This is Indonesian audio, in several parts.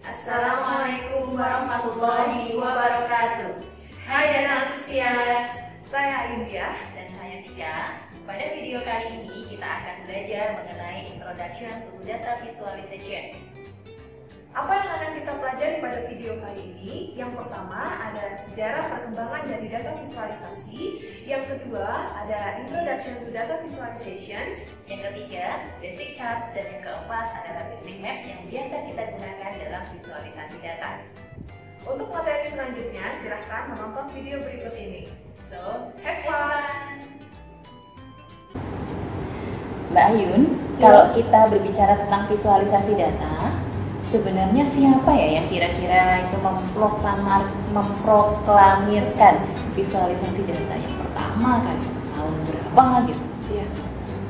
Assalamualaikum warahmatullahi wabarakatuh. Hai data antusias, Saya India. dan saya Tika. Pada video kali ini kita akan belajar mengenai Introduction to Data Visualization. Apa yang akan kita pelajari pada video kali ini? Yang pertama ada sejarah perkembangan dari data visualisasi. Yang kedua ada Introduction to Data Visualization. Yang ketiga, basic chart, dan yang keempat adalah basic map yang biasa kita gunakan dalam visualisasi data. Untuk materi selanjutnya, silahkan menonton video berikut ini. So, Have fun! Mbak Ayun, kalau kita berbicara tentang visualisasi data, sebenarnya siapa ya yang kira-kira itu memproklamirkan visualisasi data yang pertama kali? Tahun berapa gitu? Ya,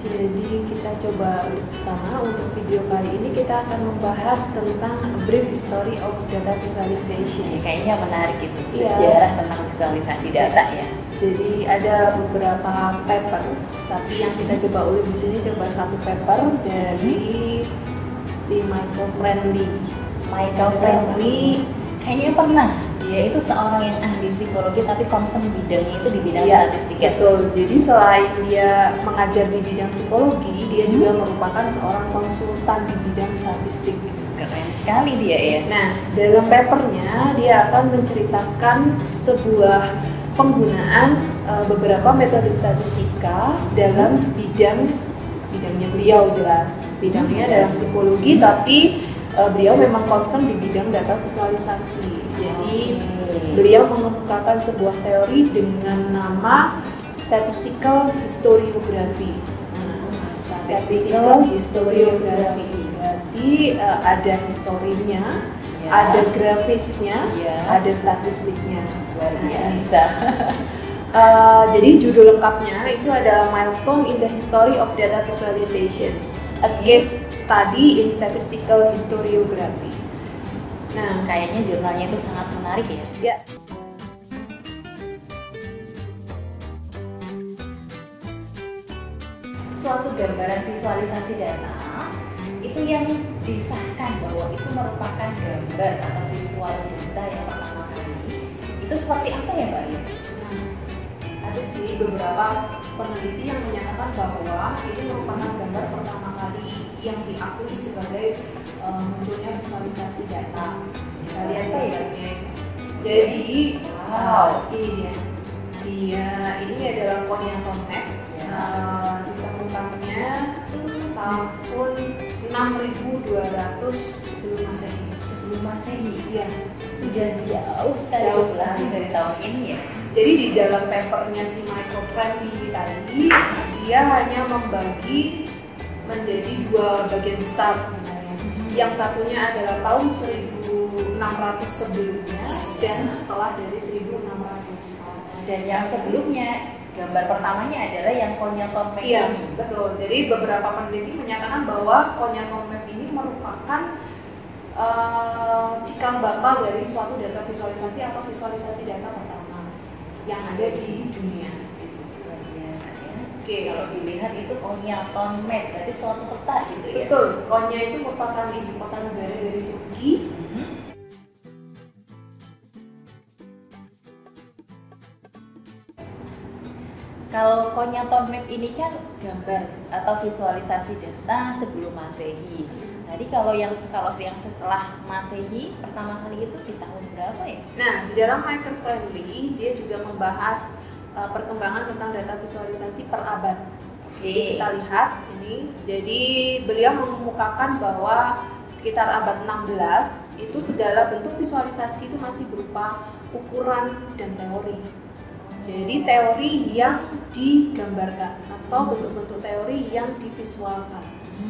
jadi kita coba bersama untuk video kali ini kita akan membahas tentang a brief history of data visualization. Kayaknya menarik itu, Iya. sejarah tentang visualisasi data ya. Jadi ada beberapa paper, tapi yang kita coba ulik di sini coba satu paper dari si Michael Friendly. Michael Friendly kayaknya pernah. Dia itu seorang yang ahli psikologi tapi concern bidangnya itu di bidang Iya, statistika. betul. Jadi selain dia mengajar di bidang psikologi, dia juga merupakan seorang konsultan di bidang statistik. Keren sekali dia ya. Nah, dalam papernya dia akan menceritakan sebuah penggunaan beberapa metode statistika dalam bidangnya beliau jelas. Bidangnya dalam psikologi, tapi beliau memang concern di bidang data visualisasi. Jadi beliau mengemukakan sebuah teori dengan nama statistical historiography. Statistical historiography. Berarti ada historinya, Ya. ada grafisnya, Ya. ada statistiknya. Luar Nah, ini. biasa. Jadi judul lengkapnya itu adalah Milestone in the History of Data Visualizations, a case study in statistical historiography. Nah, Kayaknya jurnalnya itu sangat menarik ya. ya. Suatu gambaran visualisasi data itu yang disahkan bahwa itu merupakan gambar atau visual data yang pertama kali. Itu seperti apa ya Mbak Ayu? Ada sih beberapa peneliti yang menyatakan bahwa ini merupakan gambar pertama kali yang diakui sebagai munculnya visualisasi data. Kita lihat Apa ya? gambarnya. Jadi, Wow. ini dia. Ini adalah Konyakon map. Ditemukannya tahun 6200 sebelum Masehi. Sebelum Masehi. Iya. Sudah jauh sekali Jauh belakang sekali. dari tahun ini ya. Jadi di dalam papernya si Michael Friendly tadi, dia hanya membagi menjadi dua bagian besar sebenarnya. Yang satunya adalah tahun 1600 sebelumnya dan setelah dari 1600. Dan yang sebelumnya gambar pertamanya adalah yang Konyakon map Iya, ini. betul. Jadi beberapa peneliti menyatakan bahwa Konyakon map ini merupakan cikal bakal dari suatu data visualisasi atau visualisasi data pertama yang ada di dunia. Gitu. Luar biasa ya. Oke. Kalau dilihat itu Konyakon map berarti suatu peta gitu ya. Betul, Konya itu merupakan ibu kota negara dari Turki. Mhm. Kalau Konyakon map ini kan gambar atau visualisasi data sebelum Masehi. Tadi kalau yang setelah Masehi pertama kali itu di tahun berapa ya? Nah, di dalam Michael Friendly dia juga membahas perkembangan tentang data visualisasi per abad. Jadi kita lihat ini, jadi beliau mengemukakan bahwa sekitar abad 16 itu segala bentuk visualisasi itu masih berupa ukuran dan teori. Jadi teori yang digambarkan atau bentuk-bentuk teori yang divisualkan.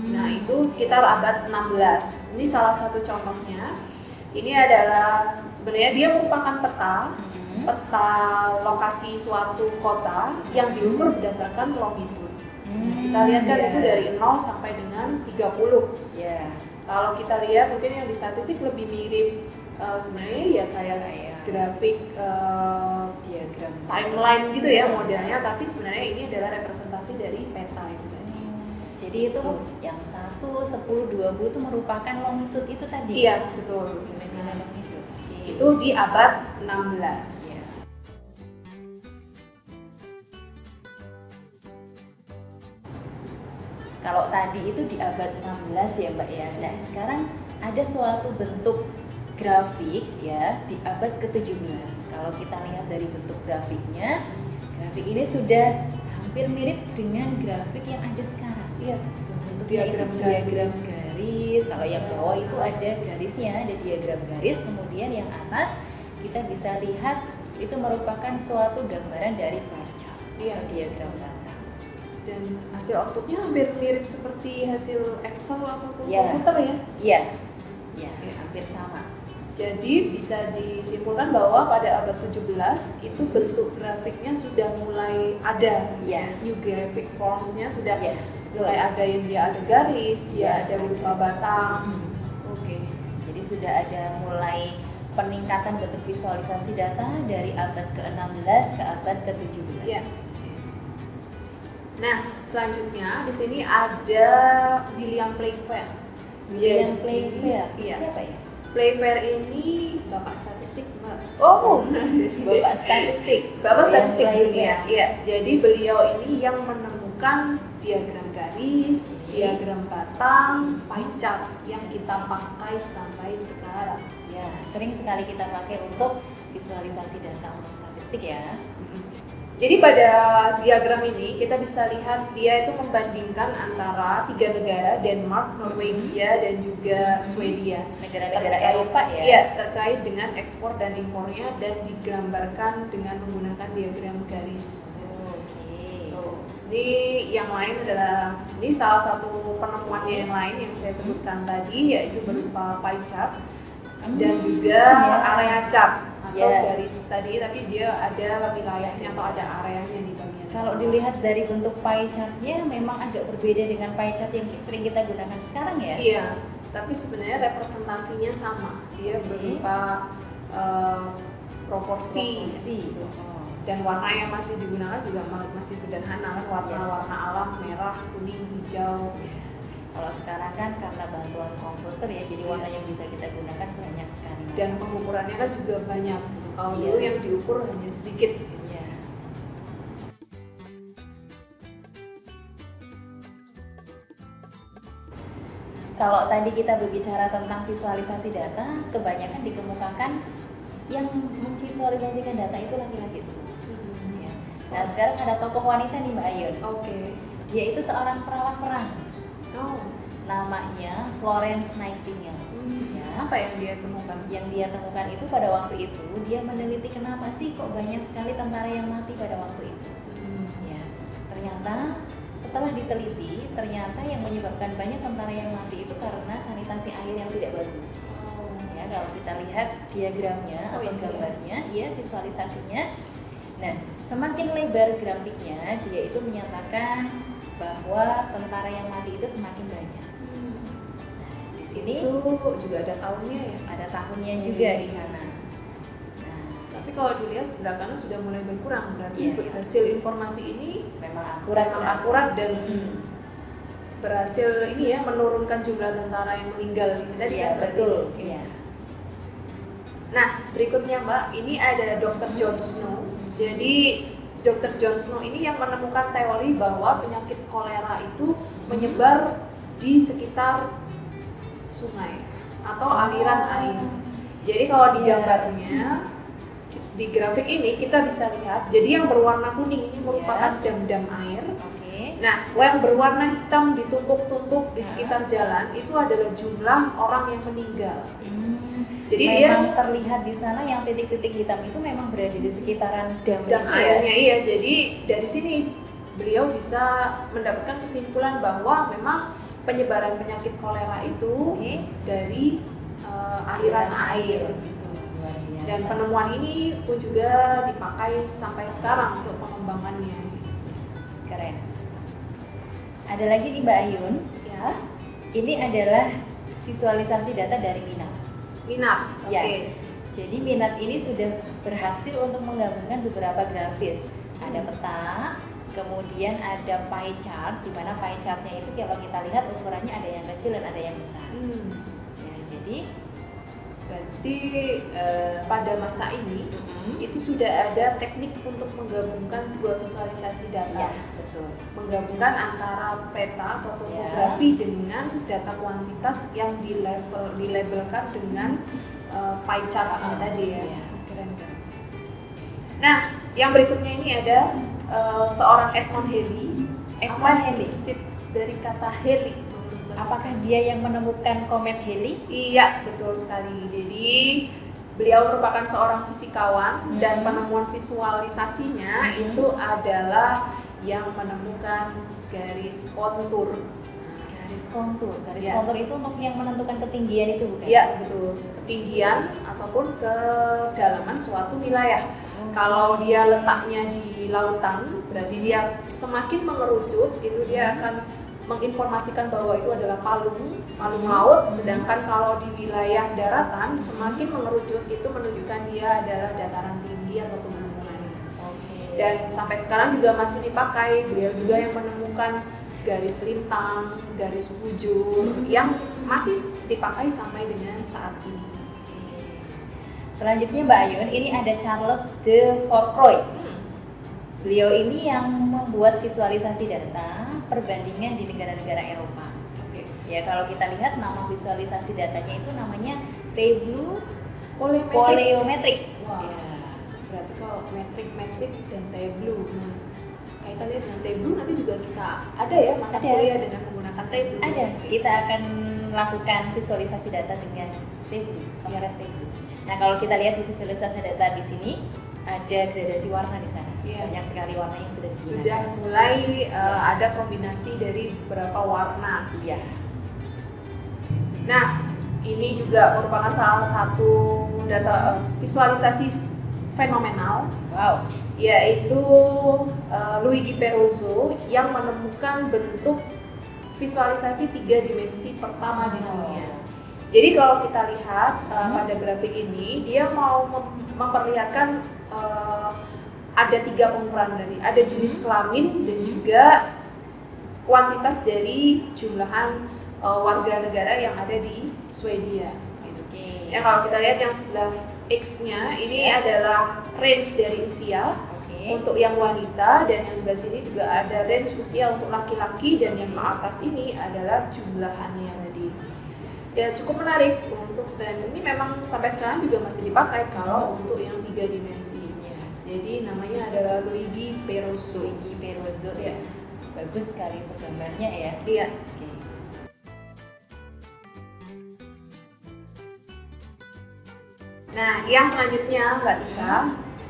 Nah, itu sekitar abad 16. Ini salah satu contohnya. Ini adalah sebenarnya dia merupakan peta lokasi suatu kota yang diukur berdasarkan longitude. Kita lihat kan itu dari 0 sampai dengan 30. Ya. Kalau kita lihat mungkin yang di statistik lebih mirip sebenarnya ya kayak grafik Diagram timeline gitu ya modelnya, tapi sebenarnya ini adalah representasi dari peta itu tadi. Jadi itu yang 1, 10, 20 itu merupakan longitude itu tadi. Iya, betul. Nilai longitude. Oke. Itu di abad 16. Ya. Kalau tadi itu di abad 16 ya Mbak ya. Nah, sekarang ada suatu bentuk grafik ya di abad ke-17. Kalau kita lihat dari bentuk grafiknya, grafik ini sudah hampir mirip dengan grafik yang ada sekarang. Iya, Bentuknya itu diagram garis. Kalau yang bawah itu ada garisnya, ada diagram garis. Kemudian yang atas kita bisa lihat itu merupakan suatu gambaran dari bar chart atau diagram batang. Dan hasil outputnya hampir mirip seperti hasil Excel ataupun Ya. komputer ya. Iya, ya, hampir sama. Jadi bisa disimpulkan bahwa pada abad 17 itu bentuk grafiknya sudah mulai ada. Iya. New graphic forms-nya sudah Iya, mulai ada yang dia ada garis, Iya, dia ada berupa batang. Oke. Jadi sudah ada mulai peningkatan bentuk visualisasi data dari abad ke-16 ke abad ke-17. Iya. Nah, selanjutnya di sini ada William Playfair. William Jadi, Playfair, iya. siapa ya? Playfair ini bapak statistik, Mbak. Oh, bapak statistik. Bapak William statistik Playfair. dunia. Iya, jadi beliau ini yang menemukan diagram garis, diagram batang, pie chart yang kita pakai sampai sekarang. Ya, sering sekali kita pakai untuk visualisasi data untuk statistik ya. Jadi pada diagram ini kita bisa lihat dia itu membandingkan antara 3 negara, Denmark, Norwegia, dan juga Swedia. Negara-negara Terkait- Eropa ya. Iya, terkait dengan ekspor dan impornya dan digambarkan dengan menggunakan diagram garis. Oke. Ini yang lain adalah, ini salah satu penemuannya yang lain yang saya sebutkan tadi, yaitu berupa pie chart dan juga area chart atau garis tadi, tapi dia ada wilayahnya atau ada areanya di bagian. Kalau dilihat dari bentuk pie chartnya memang agak berbeda dengan pie chart yang sering kita gunakan sekarang ya. Iya, tapi sebenarnya representasinya sama. Dia berupa proporsi. Gitu. Dan warna yang masih digunakan juga masih sederhana kan, warna-warna alam, merah, kuning, hijau. Kalau sekarang kan karena bantuan komputer ya, jadi warna yang bisa kita gunakan banyak sekali. Dan pengukurannya kan juga banyak. Kalau dulu yang diukur hanya sedikit. Iya. Kalau tadi kita berbicara tentang visualisasi data, kebanyakan dikemukakan yang memvisualisasikan data itu laki-laki semua. Ya. Nah, sekarang ada tokoh wanita nih Mbak Ayun. Oke. Dia itu seorang perawat perang. Oh. Namanya Florence Nightingale. Ya. Apa yang dia temukan? Yang dia temukan itu pada waktu itu, dia meneliti kenapa sih kok banyak sekali tentara yang mati pada waktu itu. Ya, ternyata setelah diteliti, ternyata yang menyebabkan banyak tentara yang mati itu karena sanitasi air yang tidak bagus. Ya, kalau kita lihat diagramnya atau gambarnya, ya visualisasinya. Nah, semakin lebar grafiknya, dia itu menyatakan bahwa tentara yang mati itu semakin banyak. Nah, di sini Itu juga ada tahunnya ya. ada tahunnya juga di sana. Nah, Tapi kalau dilihat sebelah kanan sudah mulai berkurang, berarti Iya. hasil informasi ini memang akurat. memang akurat dan Hmm. berhasil ini ya menurunkan jumlah tentara yang meninggal ini tadi Iya, kan berarti. betul. Oke. Iya. Nah, berikutnya Mbak, ini ada Dr. John Snow. Jadi Dr. John Snow ini yang menemukan teori bahwa penyakit kolera itu menyebar di sekitar sungai atau aliran air. Jadi kalau di gambarnya di grafik ini kita bisa lihat, jadi yang berwarna kuning ini merupakan dam-dam air. Oke. Nah, yang berwarna hitam ditumpuk-tumpuk di sekitar jalan itu adalah jumlah orang yang meninggal. Jadi memang terlihat di sana yang titik-titik hitam itu memang berada di sekitaran dam dan itu ya? airnya iya. Jadi dari sini beliau bisa mendapatkan kesimpulan bahwa memang penyebaran penyakit kolera itu dari aliran air. Gitu. Luar biasa. Dan penemuan ini pun juga dipakai sampai sekarang untuk pengembangannya. Keren. Ada lagi nih Mbak Ayun, Ya, ini adalah visualisasi data dari Minat. minat. Oke. Ya. Jadi Minat ini sudah berhasil untuk menggabungkan beberapa grafis. Ada peta, kemudian ada pie chart, di mana pie chartnya itu kalau kita lihat ukurannya ada yang kecil dan ada yang besar. Ya, jadi berarti pada masa ini itu sudah ada teknik untuk menggabungkan dua visualisasi data. ya betul. Menggabungkan antara peta atau topografi dengan data kuantitas yang dilabelkan dengan pie chart ini tadi ya. Iya. Keren kan? Nah, yang berikutnya ini ada seorang Edmond Halley. Edmond Halley. Persib dari kata Halley. Apakah dia yang menemukan komet Halley? Iya, betul sekali. Jadi beliau merupakan seorang fisikawan dan penemuan visualisasinya itu adalah yang menemukan garis kontur. Garis kontur. Garis Ya. kontur itu untuk yang menentukan ketinggian itu bukan? Iya, betul. Ketinggian ataupun kedalaman suatu wilayah. Kalau dia letaknya di lautan, berarti dia semakin mengerucut, itu dia akan menginformasikan bahwa itu adalah palung laut. Sedangkan kalau di wilayah daratan, semakin mengerucut itu menunjukkan dia adalah dataran tinggi atau pegunungan. Oke. Dan sampai sekarang juga masih dipakai. Beliau juga yang menemukan garis lintang, garis bujur yang masih dipakai sampai dengan saat ini. Selanjutnya Mbak Ayun, ini ada Charles de Fourcroy. Beliau ini yang membuat visualisasi data perbandingan di negara-negara Eropa. Oke. Ya, kalau kita lihat nama visualisasi datanya itu namanya tableau Poliometrik. poliometrik. Wah. Ya. Berarti kalau metrik dan tableau. Nah, kaitannya dengan tableau nanti juga kita ada ya mata Ada. kuliah dengan menggunakan tableau. Ada, kita akan melakukan visualisasi data dengan tableau, software tableau. Nah, kalau kita lihat di visualisasi data di sini ada gradasi warna di sana. Iya. Banyak sekali warna yang sudah digunakan. Sudah mulai ada kombinasi dari beberapa warna. Iya. Nah, ini juga merupakan salah satu data visualisasi fenomenal, Wow. yaitu Luigi Peruzzo yang menemukan bentuk visualisasi 3 dimensi pertama di dunia. Jadi kalau kita lihat pada grafik ini, dia mau memperlihatkan ada 3 pengukuran, berarti ada jenis kelamin dan juga kuantitas dari jumlahan warga negara yang ada di Swedia. Gitu. Oke. Ya, kalau kita lihat yang sebelah X-nya ini adalah range dari usia Oke. untuk yang wanita, dan yang sebelah sini juga ada range usia untuk laki-laki, dan yang ke atas ini adalah jumlahannya tadi. Ya, cukup menarik untuk, dan ini memang sampai sekarang juga masih dipakai kalau untuk yang 3 dimensi. Ya. Jadi namanya adalah Luigi Peruzzo. Luigi Peruzzo ya. Bagus sekali untuk gambarnya ya. Iya. Oke. Nah, yang selanjutnya Mbak Tika,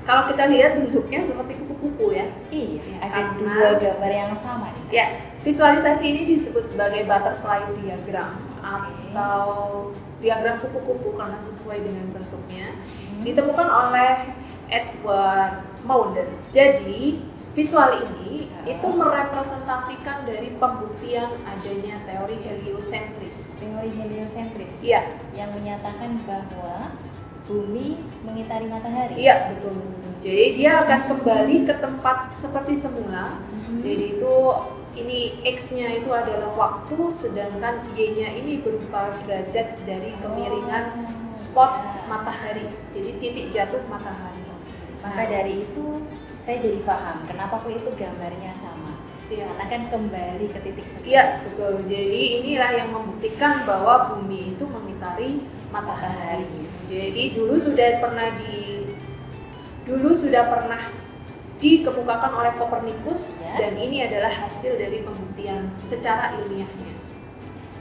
kalau kita lihat bentuknya seperti kupu-kupu ya. Iya, Ya, ada karena- 2 gambar yang sama di sana. Ya, visualisasi ini disebut sebagai butterfly diagram atau diagram kupu-kupu karena sesuai dengan bentuknya. Ditemukan oleh Edward Maunder. Jadi, visual ini itu merepresentasikan dari pembuktian adanya teori heliosentris. Teori heliosentris Iya, yang menyatakan bahwa bumi mengitari matahari. iya betul. Jadi dia akan kembali ke tempat seperti semula. Jadi itu ini X-nya itu adalah waktu, sedangkan Y-nya ini berupa derajat dari kemiringan spot matahari. Jadi titik jatuh matahari. Maka dari itu saya jadi paham kenapa kok itu gambarnya sama. Iya. Karena kan kembali ke titik sekian. Iya, betul. Jadi inilah yang membuktikan bahwa bumi itu mengitari matahari. Jadi dulu sudah pernah dikemukakan oleh Kopernikus, Ya. dan ini adalah hasil dari pembuktian secara ilmiahnya.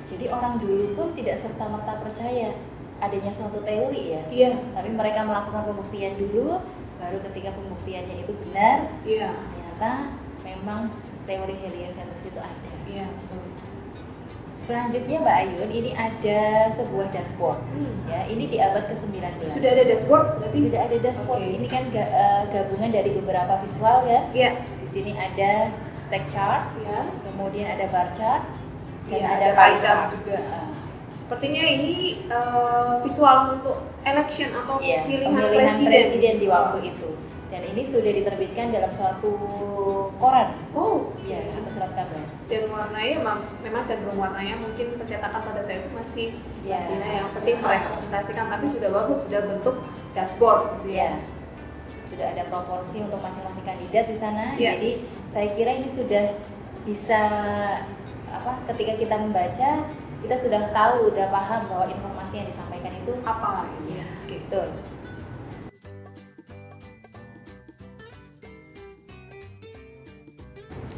Jadi orang dulu pun tidak serta-merta percaya adanya suatu teori ya. Iya, Tapi mereka melakukan pembuktian dulu, baru ketika pembuktiannya itu benar, iya, ternyata memang teori heliosentris itu ada. iya, betul. Selanjutnya Mbak Ayun, ini ada sebuah dashboard. Ya, ini di abad ke-19. Sudah ada dashboard berarti? Sudah ada dashboard. Oke. Ini kan gabungan dari beberapa visual kan. Iya, Di sini ada stack chart, iya. kemudian ada bar chart, dan Iya, ada ada pie pie chart chart juga. Ah, Sepertinya ini visual untuk election atau iya, pemilihan pemilihan presiden. presiden di waktu itu. Dan ini sudah diterbitkan dalam suatu koran. mewarnai, memang cenderung warnanya mungkin pencetakan pada saya itu masih Ya. yang penting merepresentasikan, tapi sudah bagus, sudah bentuk dashboard gitu Ya, sudah ada proporsi untuk masing-masing kandidat di sana. Ya. Jadi saya kira ini sudah bisa ketika kita membaca kita sudah tahu, udah paham bahwa informasi yang disampaikan itu apa ya, gitu. betul.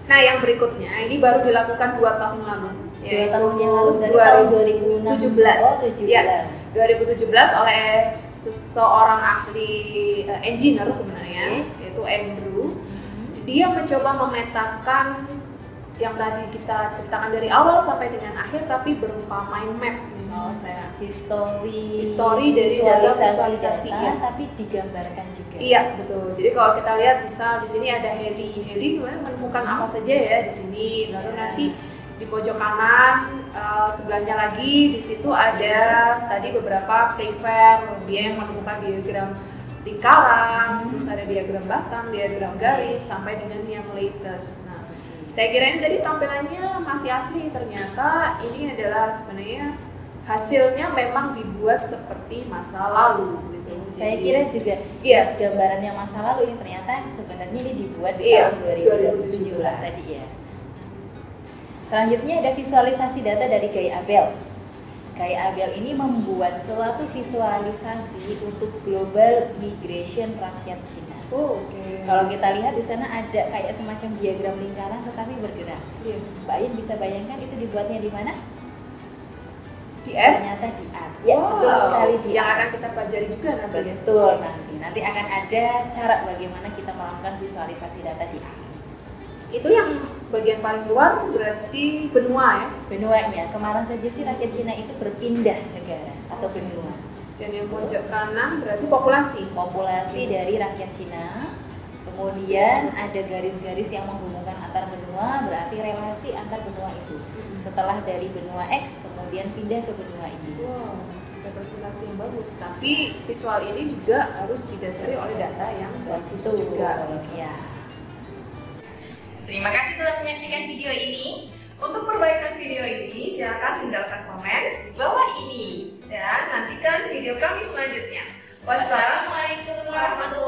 Nah, yang berikutnya ini baru dilakukan 2 tahun lalu. 2 tahun yang lalu berarti tahun 2017. 2017. Oh, 17. Ya, 2017 oleh seseorang ahli engineer sebenarnya, yaitu Andrew. Dia mencoba memetakan yang tadi kita ceritakan dari awal sampai dengan akhir, tapi berupa mind map. Saya History dari data visualisasi data, ya. tapi digambarkan juga. Iya, betul. Jadi kalau kita lihat misal di sini ada Heli menemukan apa saja ya di sini. Lalu nanti di pojok kanan sebelahnya lagi di situ ada tadi beberapa prefer, dia yang menemukan diagram lingkaran, terus ada diagram batang, diagram garis sampai dengan yang latest. Nah, saya kira ini tadi tampilannya masih asli, ternyata ini adalah sebenarnya hasilnya memang dibuat seperti masa lalu gitu. Saya kira juga gambaran yang masa lalu ini ternyata sebenarnya ini dibuat di tahun 2017 tadi ya. Selanjutnya ada visualisasi data dari Guy Abel. Guy Abel ini membuat suatu visualisasi untuk global migration rakyat Cina. Kalau kita lihat di sana ada kayak semacam diagram lingkaran tetapi bergerak. Mbak Ayin bisa bayangkan itu dibuatnya di mana? Di app? Ternyata di app. Ya, betul sekali di yang app. akan kita pelajari juga nanti. Betul, nanti akan ada cara bagaimana kita melakukan visualisasi data di app. Itu yang bagian paling luar berarti benua ya? Benuanya, kemarin saja sih rakyat Cina itu berpindah negara atau benua. Dan yang pojok kanan berarti populasi Dari rakyat Cina. Kemudian ada garis-garis yang menghubungkan antar benua, berarti relasi antar benua itu. Setelah dari benua X kemudian pindah ke benua ini. Wow, representasi yang bagus. Tapi visual ini juga harus didasari oleh data yang bagus juga. Ya. Terima kasih telah menyaksikan video ini. Untuk perbaikan video ini, silakan tinggalkan komen di bawah ini dan nantikan video kami selanjutnya. Wassalamualaikum warahmatullahi wabarakatuh.